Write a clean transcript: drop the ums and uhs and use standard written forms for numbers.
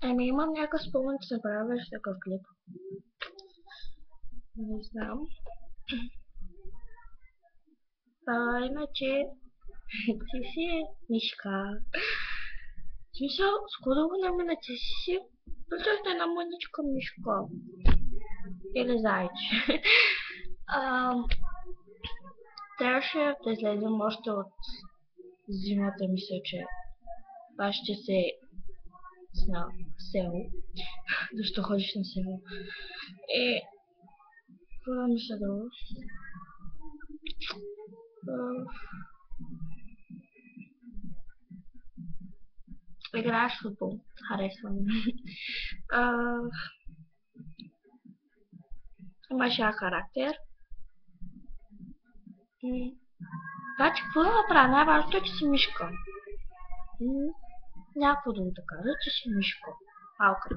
Ами имам някакъв спомен, че се правиш такъв клип. Не знам. Иначе ти си мишка. В смисъл, скоро го намина, ти си просто една мъничка мишка. Или зайче. Трябваше да излезем още от зимата, мисля, че това ще се на село. Защо ходиш на село? Какво да мисля друго? Играеш футбол. Харесвам. Имаш характер. Значи, какво да направя? Най-важното е, че си мишка. Някакво друго да кажа, че си мишка. Малка.